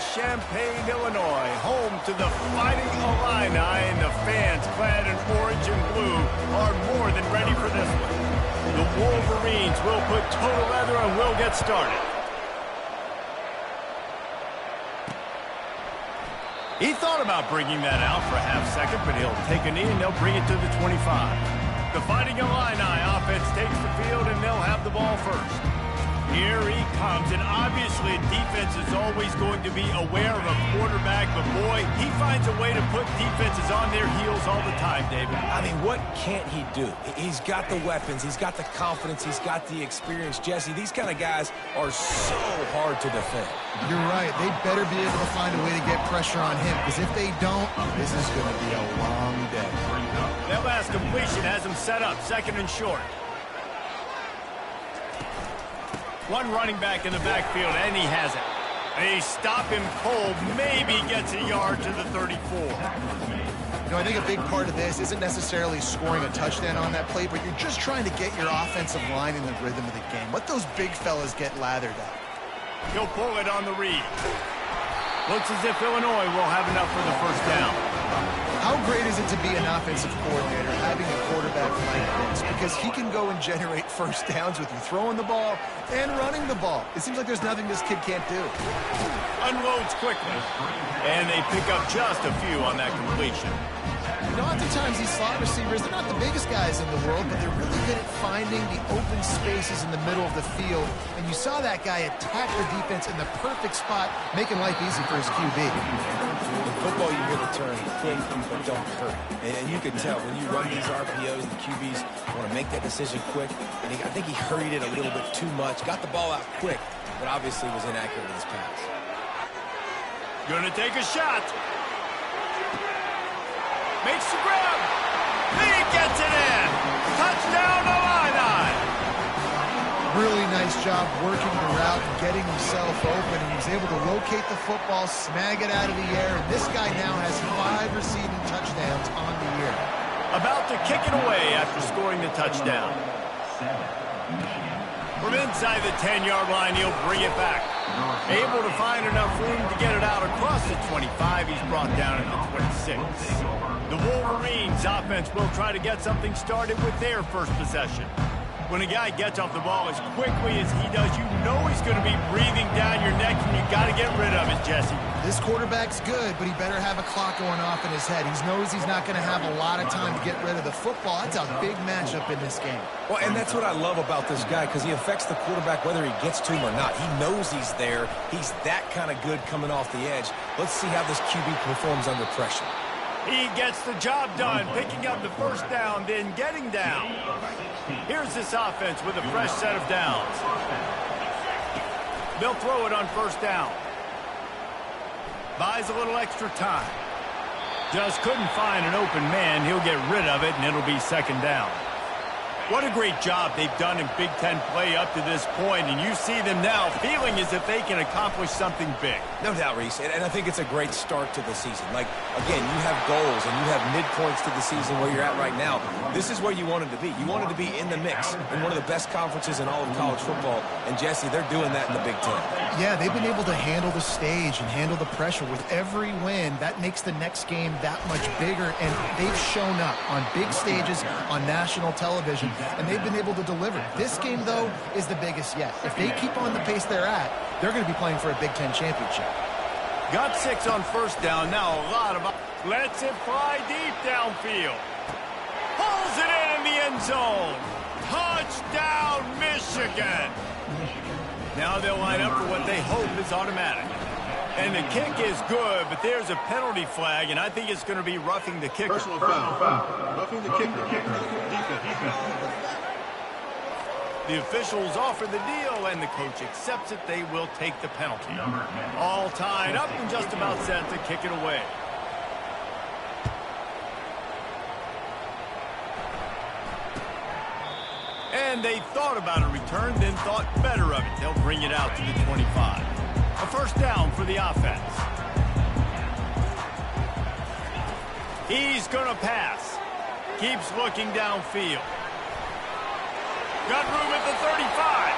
Champaign, Illinois, home to the Fighting Illini, and the fans clad in orange and blue are more than ready for this one. The Wolverines will put total leather and will get started. He thought about bringing that out for a half second, but he'll take a knee and they'll bring it to the 25. The Fighting Illini offense takes the field and they'll have the ball first. Here he comes, and obviously defense is always going to be aware of a quarterback, but boy, he finds a way to put defenses on their heels all the time, David. I mean, what can't he do? He's got the weapons, he's got the confidence, he's got the experience. Jesse, these kind of guys are so hard to defend. You're right. They better be able to find a way to get pressure on him, because if they don't, this is going to be a long day. That last completion has him set up, second and short. One running back in the backfield, and he has it. They stop him cold, maybe gets a yard to the 34. You know, I think a big part of this isn't necessarily scoring a touchdown on that play, but you're just trying to get your offensive line in the rhythm of the game. Let those big fellas get lathered up. He'll pull it on the read. Looks as if Illinois will have enough for the first down. How great is it to be an offensive coordinator having a quarterback like this? Because he can go and generate first downs with you throwing the ball and running the ball. It seems like there's nothing this kid can't do. Unloads quickly. And they pick up just a few on that completion. You know, oftentimes these slot receivers, they're not the biggest guys in the world, but they're really good at finding the open spaces in the middle of the field. And you saw that guy attack the defense in the perfect spot, making life easy for his QB. In football, you hear the term, quick but don't hurt. And you can tell when you run these RPOs, the QBs want to make that decision quick. And I think he hurried it a little bit too much, got the ball out quick, but obviously was inaccurate in his pass. Gonna take a shot. Makes the grab. He gets it in. Touchdown, Illini. Really nice job working the route and getting himself open. And he was able to locate the football, snag it out of the air. And this guy now has 5 receiving touchdowns on the year. About to kick it away after scoring the touchdown. From inside the 10-yard line, he'll bring it back. Able to find enough room to get it out across the 25. He's brought down at the 26. The Wolverines offense will try to get something started with their first possession. When a guy gets off the ball as quickly as he does, you know he's going to be breathing down your neck, and you got to get rid of it, Jesse. This quarterback's good, but he better have a clock going off in his head. He knows he's not going to have a lot of time to get rid of the football. That's a big matchup in this game. Well, and that's what I love about this guy, because he affects the quarterback whether he gets to him or not. He knows he's there. He's that kind of good coming off the edge. Let's see how this QB performs under pressure. He gets the job done, picking up the first down, then getting down. Here's this offense with a fresh set of downs. They'll throw it on first down. Buys a little extra time. Just couldn't find an open man. He'll get rid of it, and it'll be second down. What a great job they've done in Big Ten play up to this point, and you see them now feeling as if they can accomplish something big. No doubt, Reese, and I think it's a great start to the season. Like, again, you have goals and you have midpoints to the season where you're at right now. This is where you wanted to be. You wanted to be in the mix in one of the best conferences in all of college football, and Jesse, they're doing that in the Big Ten. Yeah, they've been able to handle the stage and handle the pressure. With every win, that makes the next game that much bigger, and they've shown up on big stages on national television, and they've been able to deliver. This game, though, is the biggest yet. If they keep on the pace they're at, they're going to be playing for a Big Ten championship. Got 6 on first down. Now a lot of... Lets it fly deep downfield. Pulls it in the end zone. Touchdown, Michigan. Now they'll line up for what they hope is automatic. And the kick is good, but there's a penalty flag, and I think it's going to be roughing the kicker. Personal foul. Roughing the kicker. The officials offer the deal, and the coach accepts it. They will take the penalty. All tied up and just about set to kick it away. And they thought about a return, then thought better of it. They'll bring it out to the 25. A first down for the offense. He's going to pass. Keeps looking downfield. Got room at the 35.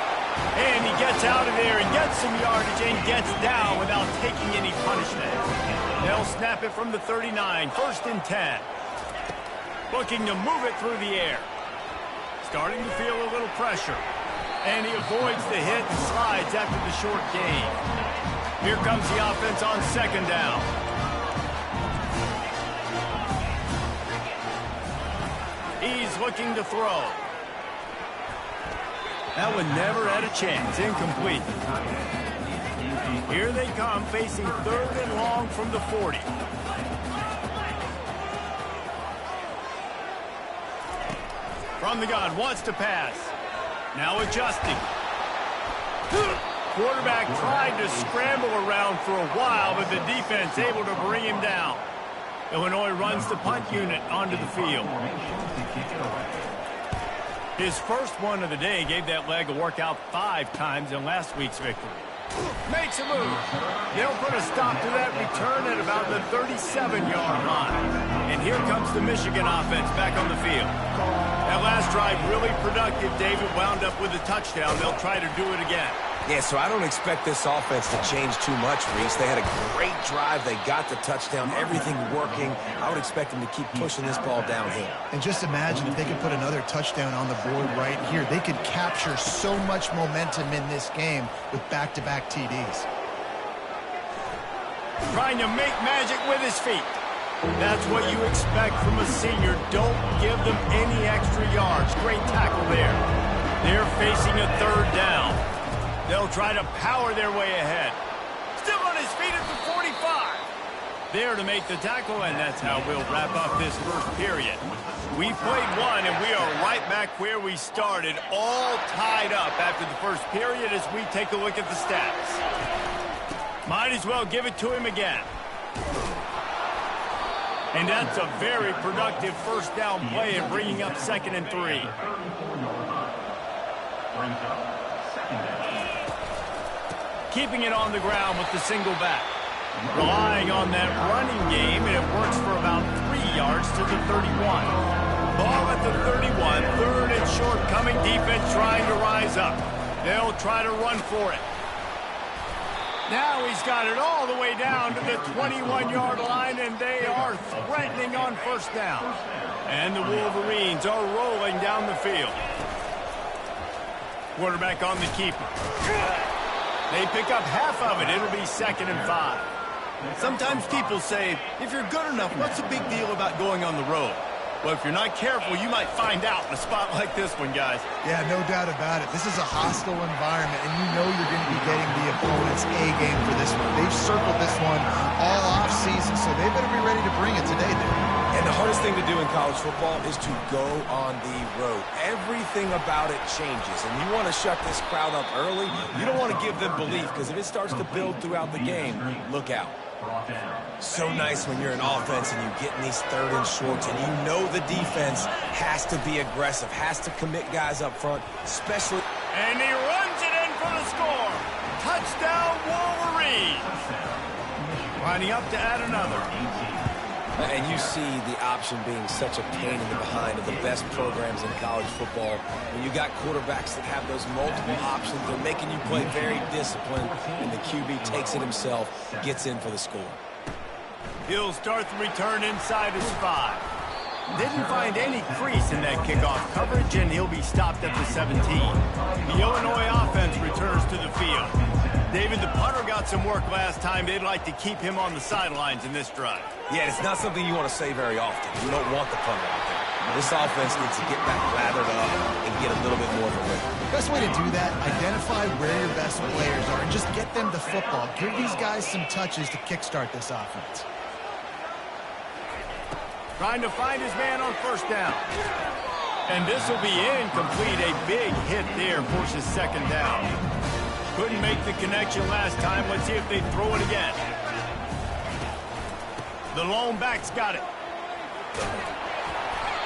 And he gets out of there and gets some yardage and gets down without taking any punishment. They'll snap it from the 39, 1st and 10. Looking to move it through the air. Starting to feel a little pressure. And he avoids the hit and slides after the short gain. Here comes the offense on 2nd down. He's looking to throw. That one never had a chance. Incomplete. Here they come, facing 3rd and long from the 40. From the gun, wants to pass. Now adjusting. Quarterback tried to scramble around for a while, but the defense able to bring him down. Illinois runs the punt unit onto the field. His first one of the day gave that leg a workout 5 times in last week's victory. Makes a move. They'll put a stop to that return at about the 37-yard line. And here comes the Michigan offense back on the field. That last drive really productive. David wound up with a touchdown. They'll try to do it again. Yeah, so I don't expect this offense to change too much, Reese. They had a great drive. They got the touchdown. Everything working. I would expect them to keep pushing this ball downhill. And just imagine if they could put another touchdown on the board right here. They could capture so much momentum in this game with back-to-back TDs. Trying to make magic with his feet. That's what you expect from a senior. Don't give them any extra yards. Great tackle there. They're facing a 3rd down. They'll try to power their way ahead. Still on his feet at the 45. There to make the tackle, and that's how we'll wrap up this first period. We played one, and we are right back where we started, all tied up after the first period as we take a look at the stats. Might as well give it to him again. And that's a very productive 1st down play and bringing up 2nd and 3. Keeping it on the ground with the single back. Relying on that running game, and it works for about 3 yards to the 31. Ball at the 31, 3rd and short, coming defense trying to rise up. They'll try to run for it. Now he's got it all the way down to the 21-yard line, and they are threatening on 1st down. And the Wolverines are rolling down the field. Quarterback on the keeper. They pick up half of it. It'll be 2nd and 5. Sometimes people say, if you're good enough, what's the big deal about going on the road? Well, if you're not careful, you might find out in a spot like this one, guys. Yeah, no doubt about it. This is a hostile environment, and you know you're going to be getting the opponent's A game for this one. They've circled this one all offseason, so they better be ready to bring it today, dude. And the hardest thing to do in college football is to go on the road. Everything about it changes, and you want to shut this crowd up early. You don't want to give them belief, because if it starts to build throughout the game, look out. So nice when you're an offense and you get in these 3rd and shorts, and you know the defense has to be aggressive, has to commit guys up front, especially. And he runs it in for the score. Touchdown, Wolverines. Lining up to add another. And you see the option being such a pain in the behind of the best programs in college football. When you got quarterbacks that have those multiple options, they're making you play very disciplined, and the QB takes it himself, gets in for the score. He'll start the return inside his 5. Didn't find any crease in that kickoff coverage, and he'll be stopped at the 17. The Illinois offense returns to the field. David, the punter got some work last time. They'd like to keep him on the sidelines in this drive. Yeah, it's not something you want to say very often. You don't want the punter out there. This offense needs to get back lathered up and get a little bit more of a rhythm. Best way to do that, identify where your best players are and just get them the football. Give these guys some touches to kickstart this offense. Trying to find his man on 1st down. And this will be incomplete. A big hit there forces 2nd down. Couldn't make the connection last time. Let's see if they throw it again. The lone back's got it.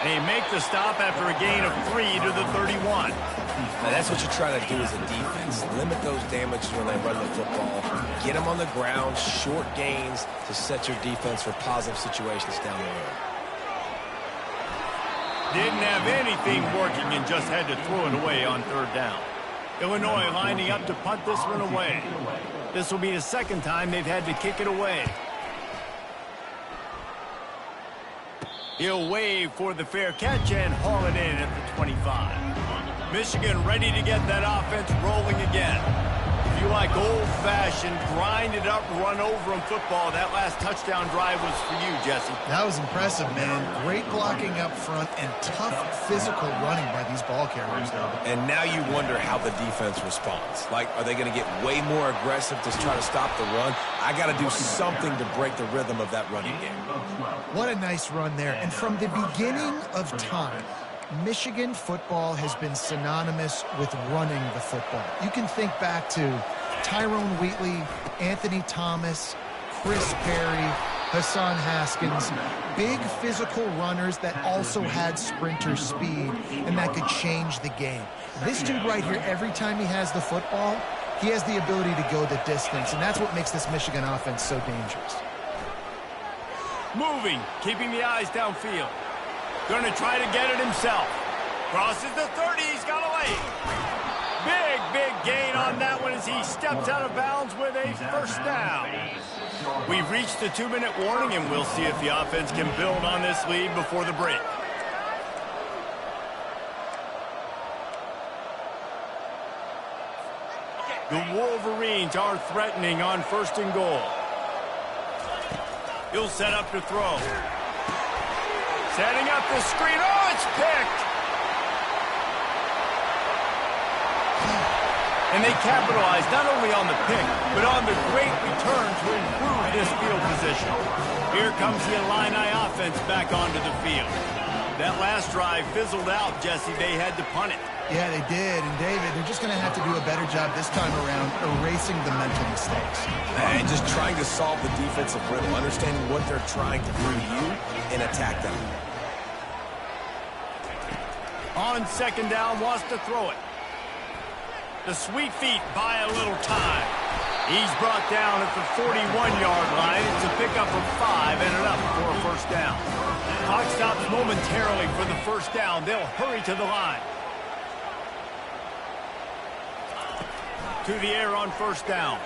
They make the stop after a gain of 3 to the 31. Now that's what you try to do as a defense. Limit those damages when they run the football. Get them on the ground, short gains to set your defense for positive situations down the road. Didn't have anything working and just had to throw it away on 3rd down. Illinois lining up to punt this one away. This will be the second time they've had to kick it away. He'll wave for the fair catch and haul it in at the 25. Michigan ready to get that offense rolling again. If you like old-fashioned, grind-it-up, run-over-'em football, that last touchdown drive was for you, Jesse. That was impressive, man. Great blocking up front and tough physical running by these ball carriers, though. And now you wonder how the defense responds. Like, are they going to get way more aggressive to try to stop the run? I got to do something to break the rhythm of that running game. What a nice run there. And from the beginning of time, Michigan football has been synonymous with running the football. You can think back to Tyrone Wheatley, Anthony Thomas, Chris Perry, Hassan Haskins, big physical runners that also had sprinter speed and that could change the game. This dude right here, every time he has the football, he has the ability to go the distance, and that's what makes this Michigan offense so dangerous. Moving, keeping the eyes downfield. Going to try to get it himself. Crosses the 30, he's got away. Big gain on that one as he steps out of bounds with a first down. We've reached the 2-minute warning, and we'll see if the offense can build on this lead before the break. The Wolverines are threatening on 1st and goal. He'll set up to throw. Setting up the screen. Oh, it's picked. And they capitalize not only on the pick, but on the great return to improve this field position. Here comes the Illini offense back onto the field. That last drive fizzled out, Jesse. They had to punt it. Yeah, they did. And, David, they're just going to have to do a better job this time around erasing the mental mistakes. And just trying to solve the defensive rhythm, understanding what they're trying to do to you and attack them. On 2nd down, wants to throw it. The sweet feet buy a little time. He's brought down at the 41-yard line. It's a pickup of 5 and enough for a first down. Clock stops momentarily for the first down. They'll hurry to the line. To the air on 1st down.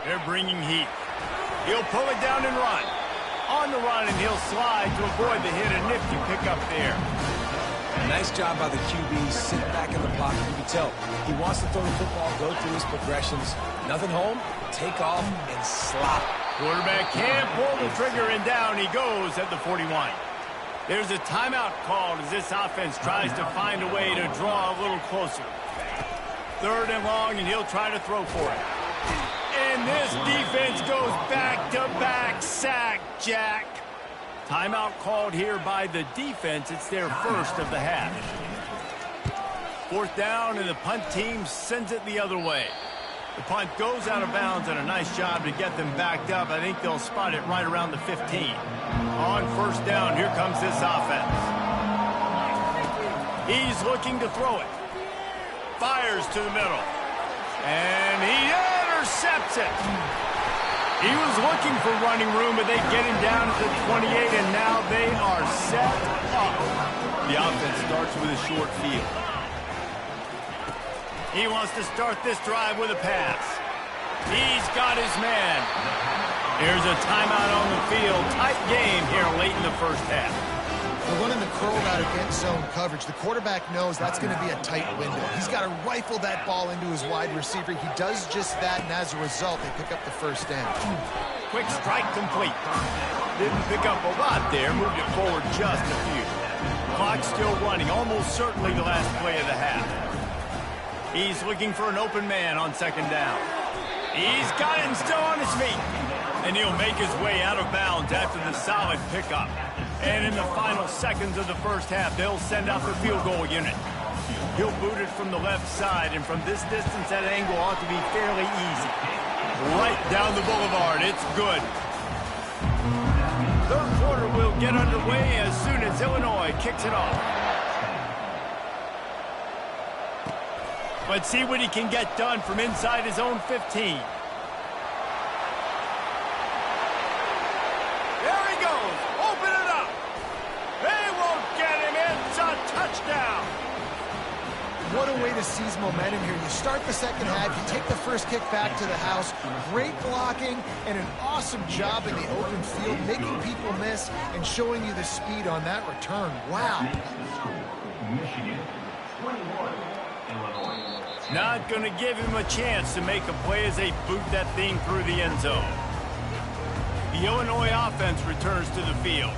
They're bringing heat. He'll pull it down and run. On the run, and he'll slide to avoid the hit. A nifty pickup there. Nice job by the QB. Sit back in the pocket. You can tell he wants to throw the football, go through his progressions. Nothing home, take off, and slop. Quarterback can't pull the trigger, and down he goes at the 41. There's a timeout called as this offense tries to find a way to draw a little closer. 3rd and long, and he'll try to throw for it. And this defense goes back-to-back sack, Jack. Timeout called here by the defense. It's their first of the half. 4th down, and the punt team sends it the other way. The punt goes out of bounds, and a nice job to get them backed up. I think they'll spot it right around the 15. On 1st down, here comes this offense. He's looking to throw it. Fires to the middle. And he intercepts it. He was looking for running room, but they get him down at the 28, and now they are set up. The offense starts with a short field. He wants to start this drive with a pass. He's got his man. Here's a timeout on the field. Tight game here late in the first half. They're running the curl route against zone coverage. The quarterback knows that's going to be a tight window. He's got to rifle that ball into his wide receiver. He does just that, and as a result, they pick up the first down. Quick strike complete. Didn't pick up a lot there. Moved it forward just a few. Clock still running. Almost certainly the last play of the half. He's looking for an open man on 2nd down. He's got him still on his feet. And he'll make his way out of bounds after the solid pickup. And in the final seconds of the first half, they'll send out the field goal unit. He'll boot it from the left side, and from this distance, that angle ought to be fairly easy. Right down the boulevard. It's good. 3rd quarter will get underway as soon as Illinois kicks it off. Let's see what he can get done from inside his own 15. There he goes. Open it up. They won't get him. It's a touchdown. what a way to seize momentum here. You start the second half, you take the first kick back to the house, great blocking, and an awesome job in the open field, making people miss and showing you the speed on that return. Wow. Not going to give him a chance to make a play as they boot that thing through the end zone. The Illinois offense returns to the field.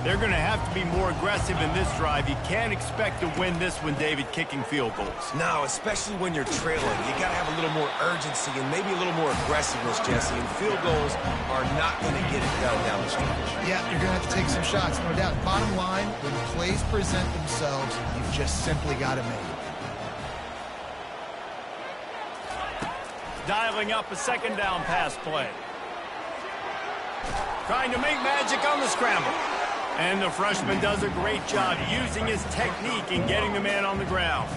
They're going to have to be more aggressive in this drive. You can't expect to win this one, David, kicking field goals. No, especially when you're trailing. You got to have a little more urgency and maybe a little more aggressiveness, Jesse. And field goals are not going to get it done down the stretch. Yeah, you're going to have to take some shots, no doubt. Bottom line, when plays present themselves, you've just simply got to make it. Dialing up a second down pass play. Trying to make magic on the scramble. And the freshman does a great job using his technique and getting the man on the ground.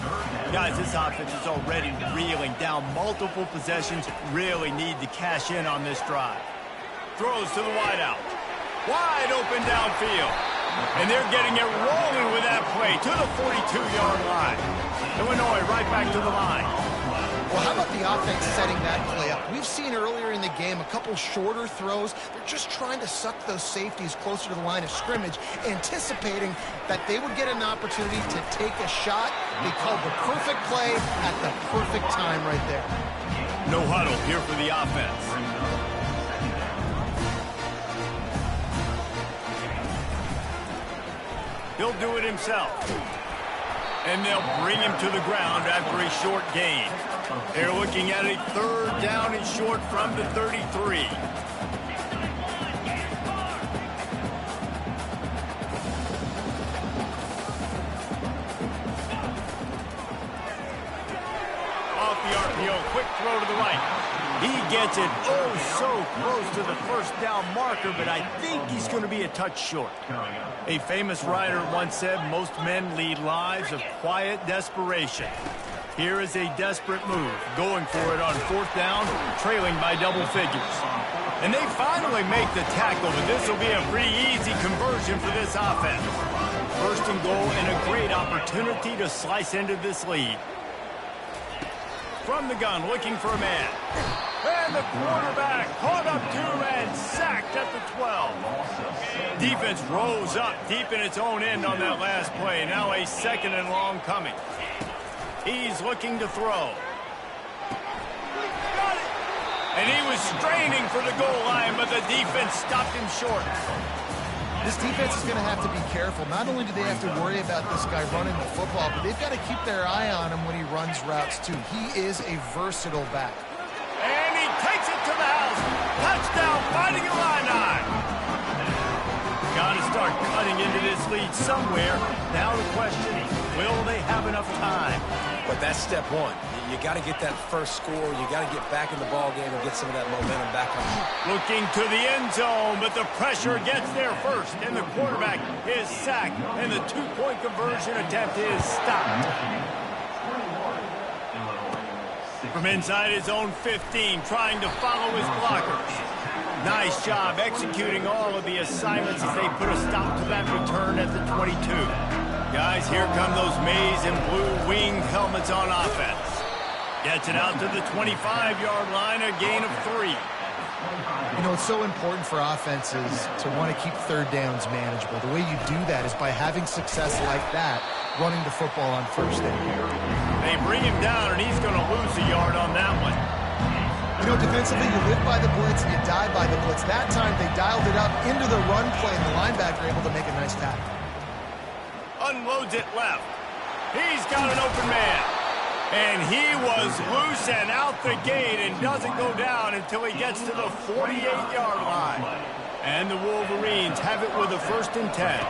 Guys, this offense is already reeling down multiple possessions. Really need to cash in on this drive. Throws to the wideout. Wide open downfield. And they're getting it rolling with that play to the 42-yard line. Illinois right back to the line. Well, how about the offense setting that play up? We've seen earlier in the game a couple shorter throws. They're just trying to suck those safeties closer to the line of scrimmage, anticipating that they would get an opportunity to take a shot. They called the perfect play at the perfect time right there. No huddle here for the offense. He'll do it himself. And they'll bring him to the ground after a short gain. They're looking at a third down and short from the 33. Off the RPO, quick throw to the right. He gets it so close to the first down marker, but I think he's going to be a touch short. A famous writer once said, most men lead lives of quiet desperation. Here is a desperate move, going for it on fourth down, trailing by double figures. And they finally make the tackle, but this will be a pretty easy conversion for this offense. First and goal and a great opportunity to slice into this lead. From the gun, looking for a man. And the quarterback caught up to and sacked at the 12. Defense rose up deep in its own end on that last play. Now a second and long coming. He's looking to throw. And he was straining for the goal line, but the defense stopped him short. This defense is going to have to be careful. Not only do they have to worry about this guy running the football, but they've got to keep their eye on him when he runs routes, too. He is a versatile back. And he takes it to the house. Touchdown, Fighting Illini. Got to start cutting into this lead somewhere. Now the question is, will they have enough time? But that's step one. You got to get that first score. You got to get back in the ball game and get some of that momentum back on. Looking to the end zone, but the pressure gets there first, and the quarterback is sacked, and the two-point conversion attempt is stopped. From inside his own 15, trying to follow his blockers. Nice job executing all of the assignments as they put a stop to that return at the 22. Guys, here come those maize and blue winged helmets on offense. Gets it out to the 25-yard line, a gain of 3. You know, it's so important for offenses to want to keep third downs manageable. The way you do that is by having success like that, running the football on first down. They bring him down, and he's going to lose a yard on that one. You know, defensively, you live by the blitz and you die by the blitz. That time, they dialed it up into the run play, and the linebacker able to make a nice tackle. Unloads it left. He's got an open man. And he was loose and out the gate and doesn't go down until he gets to the 48-yard line. And the Wolverines have it with a 1st and 10.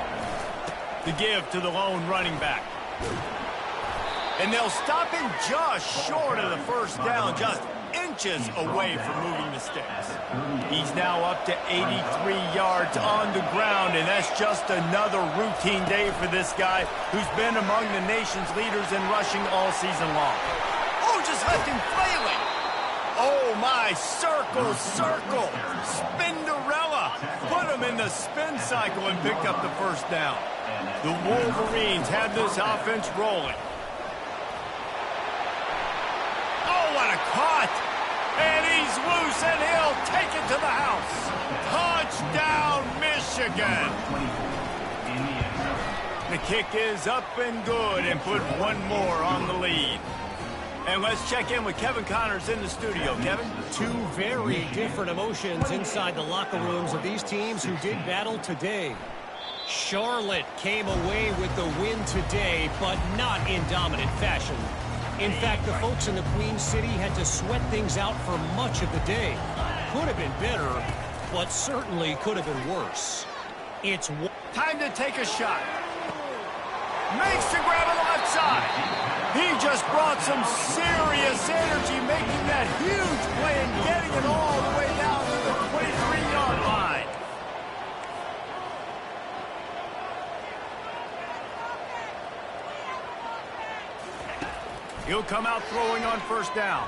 The give to the lone running back. And they'll stop him just short of the first down, just inches away from moving the sticks. He's now up to 83 yards on the ground, and that's just another routine day for this guy who's been among the nation's leaders in rushing all season long. Oh, just left him flailing. Oh, my, circle, Spinderella. Put him in the spin cycle and picked up the first down. The Wolverines have this offense rolling. He's loose, and he'll take it to the house. Touchdown, Michigan. The kick is up and good and put one more on the lead. And let's check in with Kevin Connors in the studio. Kevin? Two very different emotions inside the locker rooms of these teams who did battle today. Charlotte came away with the win today, but not in dominant fashion. In fact, the folks in the Queen City had to sweat things out for much of the day. Could have been better, but certainly could have been worse. It's time to take a shot. Makes the grab on the left side. He just brought some serious energy, making that huge play and getting it all the way down to the 23-yard line. He'll come out throwing on first down.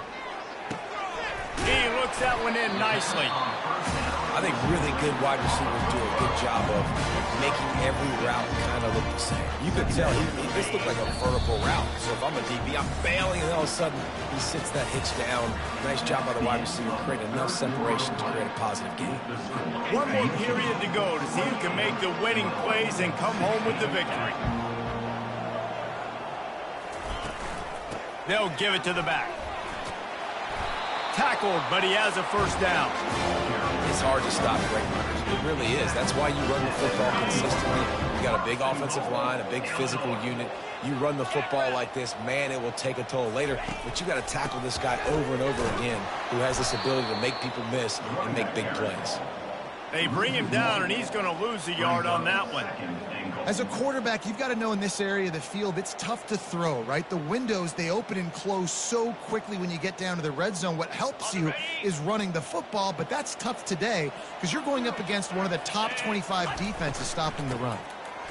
He looks that one in nicely. I think really good wide receivers do a good job of making every route kind of look the same. You could tell this looked like a vertical route. So if I'm a DB, I'm bailing, and all of a sudden he sits that hitch down. Nice job by the wide receiver, creating enough separation to create a positive gain. One more period to go to see who can make the winning plays and come home with the victory. They'll give it to the back. Tackled, but he has a first down. It's hard to stop great runners. It really is. That's why you run the football consistently. You got a big offensive line, a big physical unit. You run the football like this, man, it will take a toll later. But you got to tackle this guy over and over again who has this ability to make people miss and make big plays. They bring him down, and he's going to lose a yard on that one. As a quarterback, you've got to know in this area of the field, it's tough to throw, right? The windows, they open and close so quickly when you get down to the red zone. What helps you is running the football, but that's tough today because you're going up against one of the top 25 defenses stopping the run.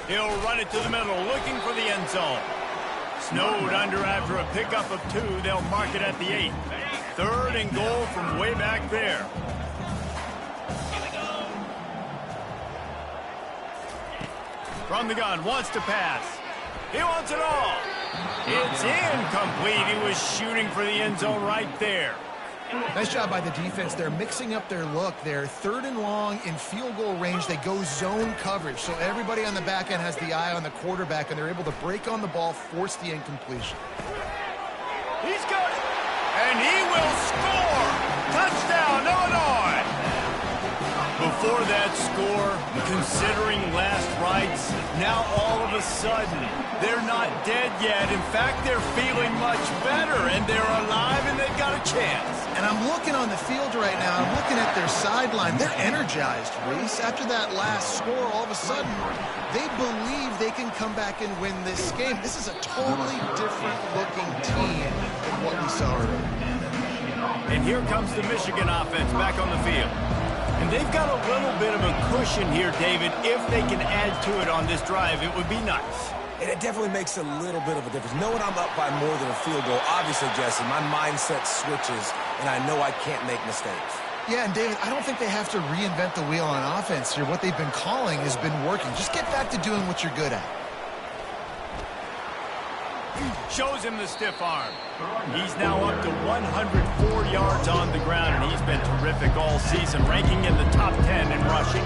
He'll run it to the middle, looking for the end zone. Snowed under after a pickup of 2. They'll mark it at the 8. 3rd and goal from way back there. From the gun, wants to pass. He wants it all. It's incomplete. He was shooting for the end zone right there. Nice job by the defense. They're mixing up their look. They're 3rd and long in field goal range. They go zone coverage. So everybody on the back end has the eye on the quarterback, and they're able to break on the ball, force the incompletion. He's got it. And he will score. Touchdown, Illinois. Before that score, considering last rites, now all of a sudden, they're not dead yet. In fact, they're feeling much better, and they're alive, and they've got a chance. And I'm looking on the field right now. I'm looking at their sideline. They're energized, Reese. After that last score, all of a sudden, they believe they can come back and win this game. This is a totally different-looking team than what we saw earlier. And here comes the Michigan offense back on the field. And they've got a little bit of a cushion here, David. If they can add to it on this drive, it would be nice. And it definitely makes a little bit of a difference. Knowing I'm up by more than a field goal, obviously, Jesse, my mindset switches, and I know I can't make mistakes. Yeah, and David, I don't think they have to reinvent the wheel on offense here. What they've been calling has been working. Just get back to doing what you're good at. Shows him the stiff arm. He's now up to 104 yards on the ground, and he's been terrific all season, ranking in the top 10 in rushing.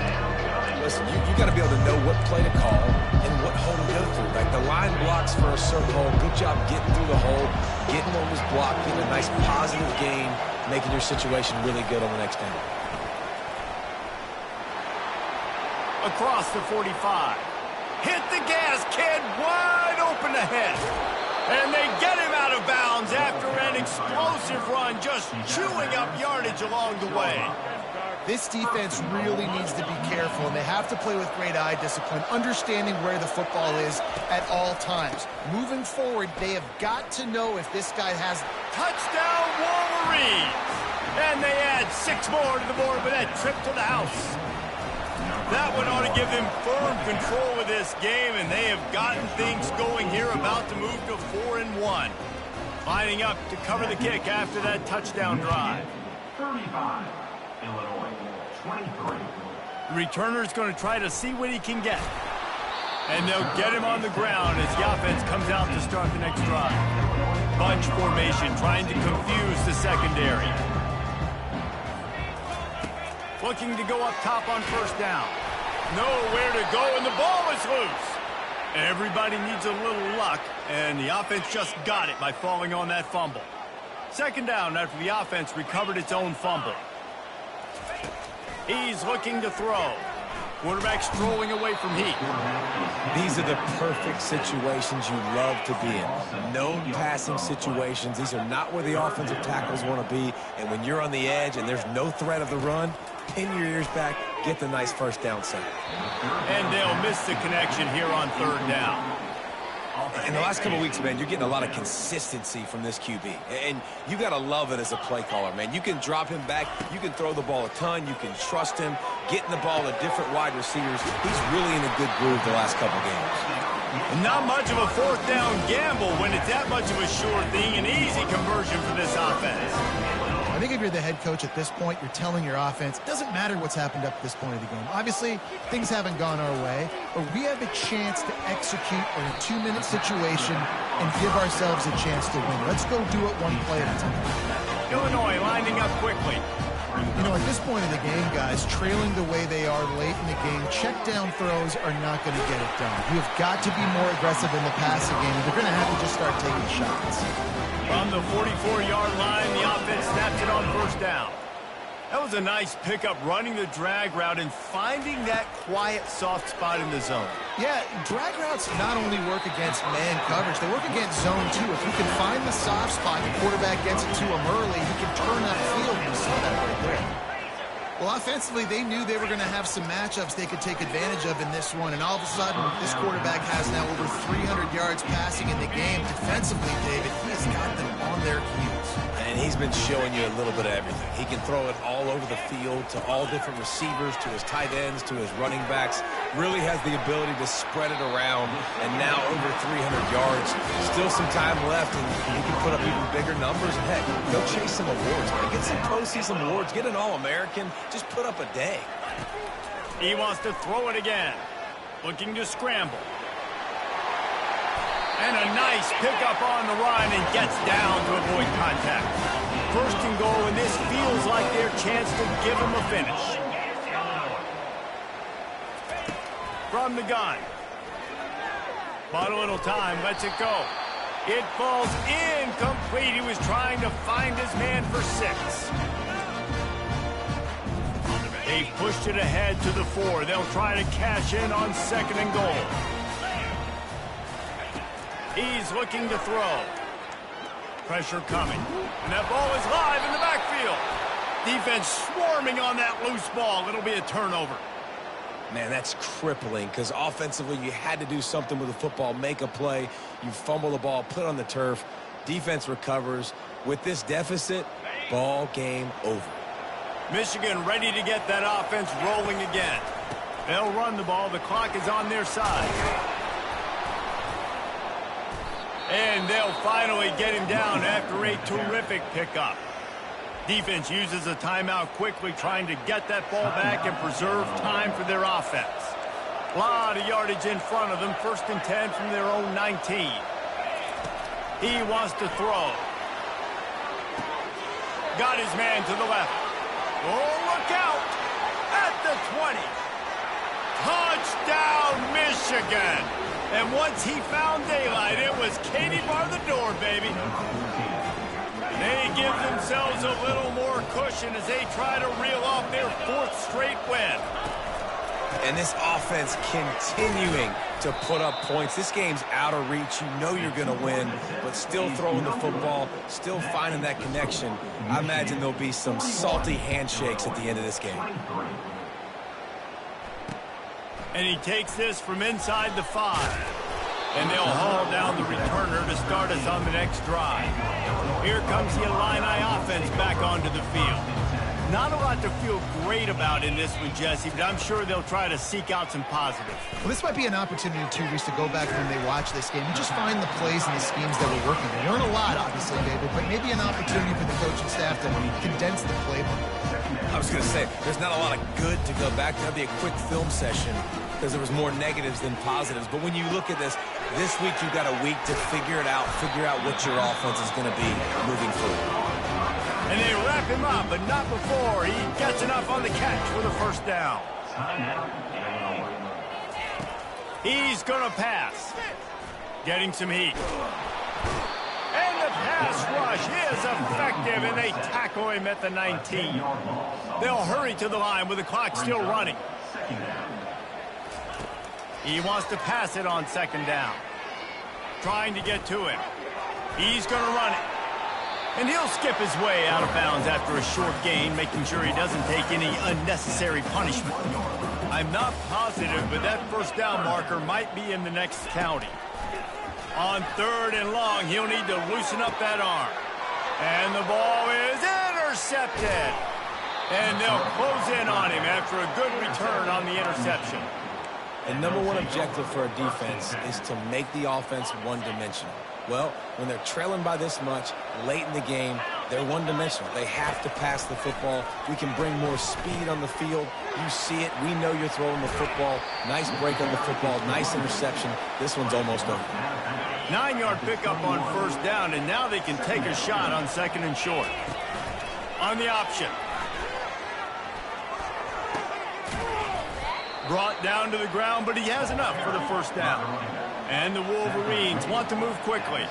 Listen, you got to be able to know what play to call and what hole to go through. Like the line blocks for a certain hole. Good job getting through the hole, getting what was blocked, getting a nice positive gain, making your situation really good on the next down. Across the 45. Hit the gas, kid, wide open ahead. And they get him out of bounds after an explosive run, just chewing up yardage along the way. This defense really needs to be careful, and they have to play with great eye discipline, understanding where the football is at all times. Moving forward, they have got to know if this guy has... Touchdown, Wolverines! And they add 6 more to the board with that trip to the house. That one ought to give them firm control of this game, and they have gotten things going here, about to move to 4-1. Lining up to cover the kick after that touchdown drive. 35, Illinois, 23. The returner's going to try to see what he can get. And they'll get him on the ground as the offense comes out to start the next drive. Bunch formation, trying to confuse the secondary. Looking to go up top on first down. Nowhere to go, and the ball is loose. Everybody needs a little luck, and the offense just got it by falling on that fumble. Second down after the offense recovered its own fumble. He's looking to throw. Quarterback strolling away from heat. These are the perfect situations you love to be in. No passing situations. These are not where the offensive tackles want to be. And when you're on the edge and there's no threat of the run, pin your ears back, get the nice first down sack. And they'll miss the connection here on third down. In the last couple of weeks, man, you're getting a lot of consistency from this QB. And you got to love it as a play caller, man. You can drop him back. You can throw the ball a ton. You can trust him. Getting the ball to different wide receivers. He's really in a good groove the last couple games. Not much of a fourth down gamble when it's that much of a sure thing. An easy conversion for this offense. I think if you're the head coach at this point, you're telling your offense, it doesn't matter what's happened up to this point of the game. Obviously, things haven't gone our way, but we have a chance to execute in a 2-minute situation and give ourselves a chance to win. Let's go do it one play at a time. Illinois lining up quickly. You know, at this point in the game, guys, trailing the way they are late in the game, check down throws are not going to get it done. You have got to be more aggressive in the passing game, and they're going to have to just start taking shots. From the 44-yard line, the offense snaps it on first down. That was a nice pickup, running the drag route and finding that quiet, soft spot in the zone. Yeah, drag routes not only work against man coverage, they work against zone too. If you can find the soft spot, the quarterback gets it to him early, he can turn that field. You saw that right there. Well, offensively, they knew they were going to have some matchups they could take advantage of in this one, and all of a sudden, this quarterback has now over 300 yards passing in the game. Defensively, David, he has got them on their heels. And he's been showing you a little bit of everything. He can throw it all over the field to all different receivers, to his tight ends, to his running backs. Really has the ability to spread it around, and now over 300 yards. Still some time left, and he can put up even bigger numbers. And heck, go chase some awards, man. Get some postseason awards. Get an All-American. Just put up a day. He wants to throw it again. Looking to scramble. And a nice pickup on the run and gets down to avoid contact. First and goal, and this feels like their chance to give him a finish. From the gun. Bought a little time, lets it go. It falls incomplete. He was trying to find his man for 6. They pushed it ahead to the 4. They'll try to cash in on second and goal. He's looking to throw. Pressure coming. And that ball is live in the backfield. Defense swarming on that loose ball. It'll be a turnover. Man, that's crippling because offensively you had to do something with the football, make a play. You fumble the ball, put it on the turf. Defense recovers. With this deficit, ball game over. Michigan ready to get that offense rolling again. They'll run the ball. The clock is on their side. And they'll finally get him down after a terrific pickup. Defense uses a timeout quickly, trying to get that ball back and preserve time for their offense. A lot of yardage in front of them. 1st and 10 from their own 19. He wants to throw. Got his man to the left. Oh, look out! At the 20. Touchdown, Michigan! And once he found daylight, it was Katie bar the door, baby. They give themselves a little more cushion as they try to reel off their 4th straight win. And this offense continuing to put up points. This game's out of reach. You know you're going to win, but still throwing the football, still finding that connection. I imagine there'll be some salty handshakes at the end of this game. And he takes this from inside the 5. And they'll haul down the returner to start us on the next drive. Here comes the Illini offense back onto the field. Not a lot to feel great about in this one, Jesse, but I'm sure they'll try to seek out some positives. Well, this might be an opportunity, too, Reese, to go back when they watch this game and just find the plays and the schemes that we're working. They learn a lot, obviously, David, but maybe an opportunity for the coaching staff to condense the playbook. I was going to say, there's not a lot of good to go back to. That'd be a quick film session because there was more negatives than positives. But when you look at this week you've got a week to figure it out, figure out what your offense is going to be moving forward. And they wrap him up, but not before he gets enough on the catch for the first down. He's going to pass. Getting some heat. And the pass rush is effective, and they tackle him at the 19. They'll hurry to the line with the clock still running. He wants to pass it on second down. Trying to get to him. He's going to run it. And he'll skip his way out of bounds after a short gain, making sure he doesn't take any unnecessary punishment. I'm not positive, but that first down marker might be in the next county. On third and long, he'll need to loosen up that arm. And the ball is intercepted. And they'll close in on him after a good return on the interception. The number one objective for a defense is to make the offense one-dimensional. Well, when they're trailing by this much late in the game, they're one-dimensional. They have to pass the football. We can bring more speed on the field. You see it. We know you're throwing the football. Nice break on the football. Nice interception. This one's almost over. 9-yard pickup on first down, and now they can take a shot on second and short. On the option. Brought down to the ground, but he has enough for the first down. And the Wolverines want to move quickly.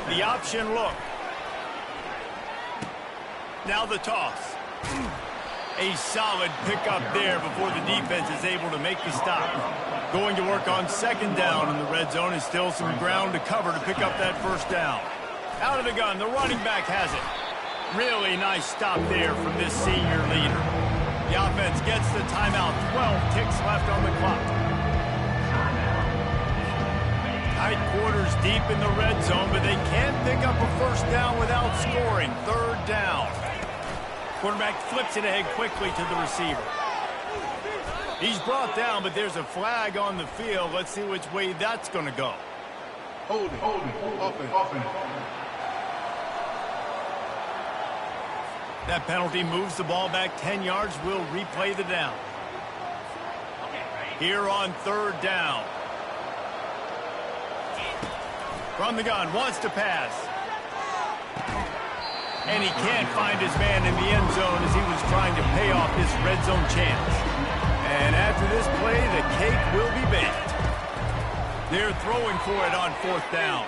The option look. Now the toss. A solid pickup there before the defense is able to make the stop. Going to work on second down in the red zone, and still some ground to cover to pick up that first down. Out of the gun, the running back has it. Really nice stop there from this senior leader. The offense gets the timeout. 12 ticks left on the clock. Tight quarters deep in the red zone, but they can't pick up a first down without scoring. Third down. Quarterback flips it ahead quickly to the receiver. He's brought down, but there's a flag on the field. Let's see which way that's going to go. Holding. Offense. That penalty moves the ball back 10 yards. We'll replay the down. Here on third down. From the gun, wants to pass. And he can't find his man in the end zone as he was trying to pay off this red zone chance. And after this play, the cake will be baked. They're throwing for it on fourth down.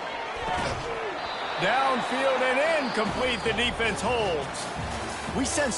Downfield and incomplete. The defense holds. We sensed a